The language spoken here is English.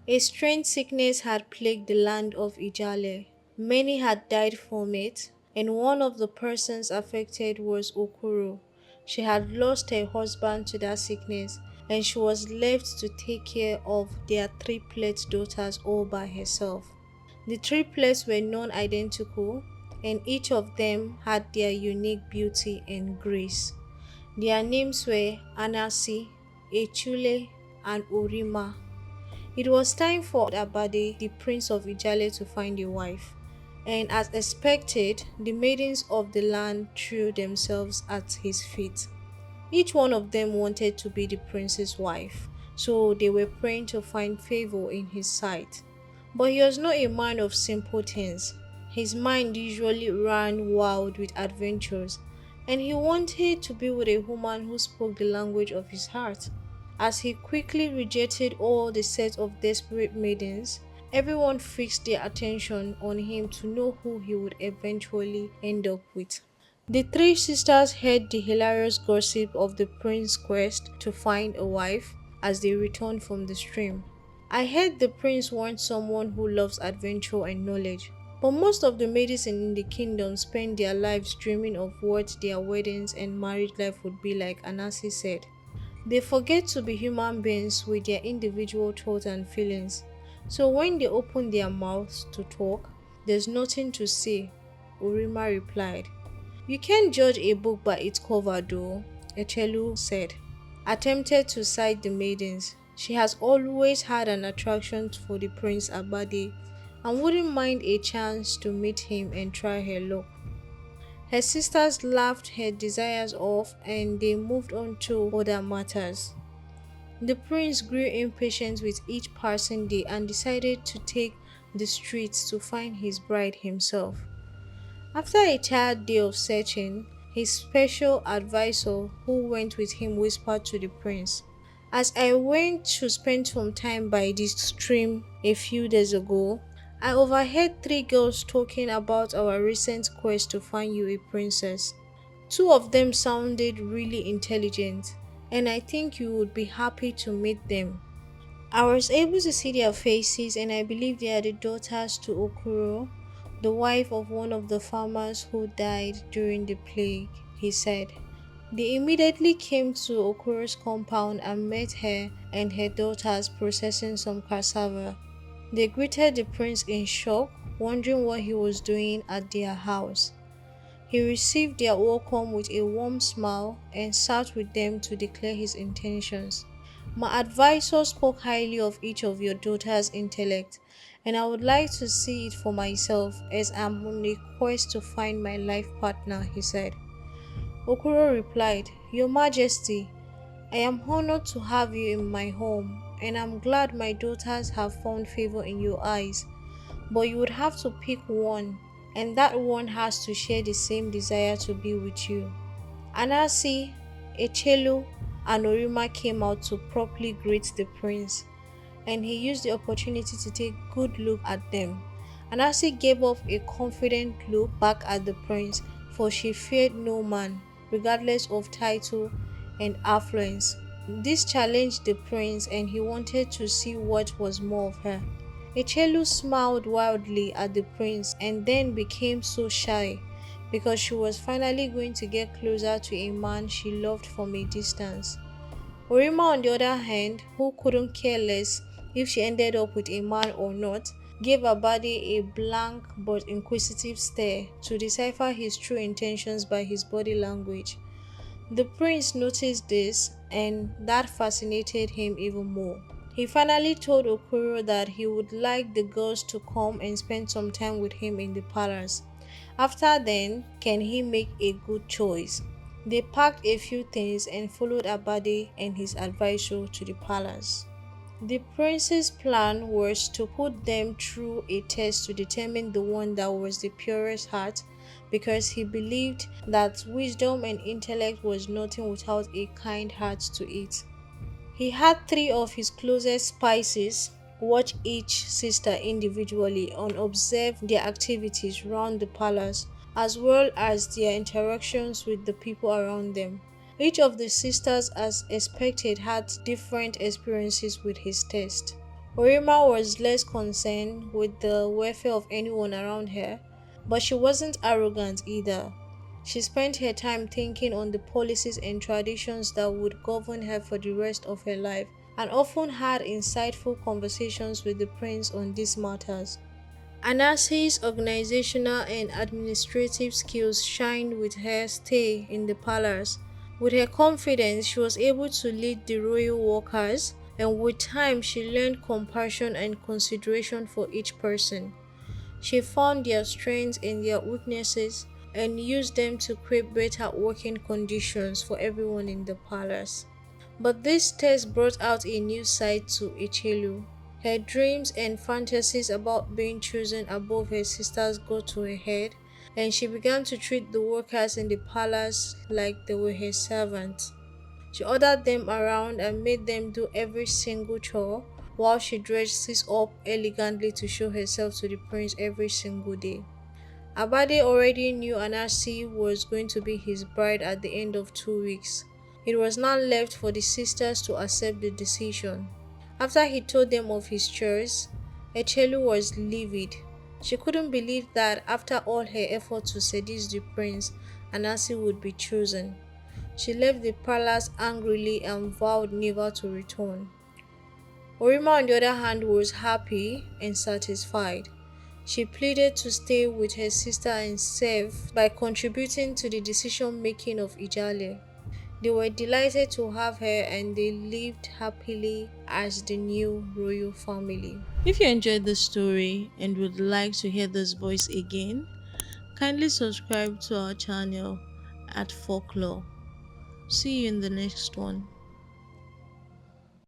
A strange sickness had plagued the land of Ijale. Many had died from it, and one of the persons affected was Okuro. She had lost her husband to that sickness, and she was left to take care of their triplet daughters all by herself. The triplets were non identical, and each of them had their unique beauty and grace. Their names were Anasi, Echule, and Orima. It was time for Abade, the prince of Ijale, to find a wife. And as expected, the maidens of the land threw themselves at his feet. Each one of them wanted to be the prince's wife, so they were praying to find favor in his sight. But he was not a man of simple things. His mind usually ran wild with adventures, and he wanted to be with a woman who spoke the language of his heart. As he quickly rejected all the set of desperate maidens, everyone fixed their attention on him to know who he would eventually end up with. The three sisters heard the hilarious gossip of the prince's quest to find a wife as they returned from the stream. I heard the prince wants someone who loves adventure and knowledge, but most of the maidens in the kingdom spend their lives dreaming of what their weddings and married life would be like, Anasi said. They forget to be human beings with their individual thoughts and feelings. So when they open their mouths to talk, there's nothing to say, Urima replied. You can't judge a book by its cover though, Echelu said. Attempted to cite the maidens. She has always had an attraction for the Prince Abade and wouldn't mind a chance to meet him and try her luck. Her sisters laughed her desires off and they moved on to other matters. The prince grew impatient with each passing day and decided to take the streets to find his bride himself. After a tired day of searching, his special advisor who went with him whispered to the prince, as I went to spend some time by this stream a few days ago, I overheard three girls talking about our recent quest to find you a princess. Two of them sounded really intelligent, and I think you would be happy to meet them. I was able to see their faces, and I believe they are the daughters to Okuro, the wife of one of the farmers who died during the plague, he said. They immediately came to Okuro's compound and met her and her daughters processing some cassava. They greeted the prince in shock, wondering what he was doing at their house. He received their welcome with a warm smile and sat with them to declare his intentions. My advisor spoke highly of each of your daughter's intellect, and I would like to see it for myself as I'm on a quest to find my life partner, he said. Okuro replied, Your Majesty, I am honored to have you in my home, and I'm glad my daughters have found favor in your eyes. But you would have to pick one, and that one has to share the same desire to be with you. Anasi, Echelu, and Orima came out to properly greet the prince, and he used the opportunity to take good look at them. Anasi gave off a confident look back at the prince, for she feared no man, regardless of title and affluence. This challenged the prince, and he wanted to see what was more of her. Echelu smiled wildly at the prince and then became so shy because she was finally going to get closer to a man she loved from a distance. Orima, on the other hand, who couldn't care less if she ended up with a man or not, gave Abade a blank but inquisitive stare to decipher his true intentions by his body language. The prince noticed this, and that fascinated him even more. He finally told Okuro that he would like the girls to come and spend some time with him in the palace. After then, can he make a good choice? They packed a few things and followed Abade and his advisor to the palace. The prince's plan was to put them through a test to determine the one that was the purest heart, because he believed that wisdom and intellect was nothing without a kind heart to it. He had three of his closest spies watch each sister individually and observe their activities round the palace as well as their interactions with the people around them. Each of the sisters, as expected, had different experiences with his test. Orima was less concerned with the welfare of anyone around her, but she wasn't arrogant either. She spent her time thinking on the policies and traditions that would govern her for the rest of her life, and often had insightful conversations with the prince on these matters. Anasi's organizational and administrative skills shined with her stay in the palace. With her confidence, she was able to lead the royal workers, and with time, she learned compassion and consideration for each person. She found their strengths and their weaknesses and used them to create better working conditions for everyone in the palace. But this test brought out a new side to Ichilu. Her dreams and fantasies about being chosen above her sisters got to her head, and she began to treat the workers in the palace like they were her servants. She ordered them around and made them do every single chore, while she dresses up elegantly to show herself to the prince every single day. Abade already knew Anasi was going to be his bride at the end of 2 weeks. It was now left for the sisters to accept the decision. After he told them of his choice, Echelu was livid. She couldn't believe that after all her effort to seduce the prince, Anasi would be chosen. She left the palace angrily and vowed never to return. Orima, on the other hand, was happy and satisfied. She pleaded to stay with her sister and serve by contributing to the decision making of Ijale. They were delighted to have her and they lived happily as the new royal family. If you enjoyed the story and would like to hear this voice again, kindly subscribe to our channel at Folklore. See you in the next one.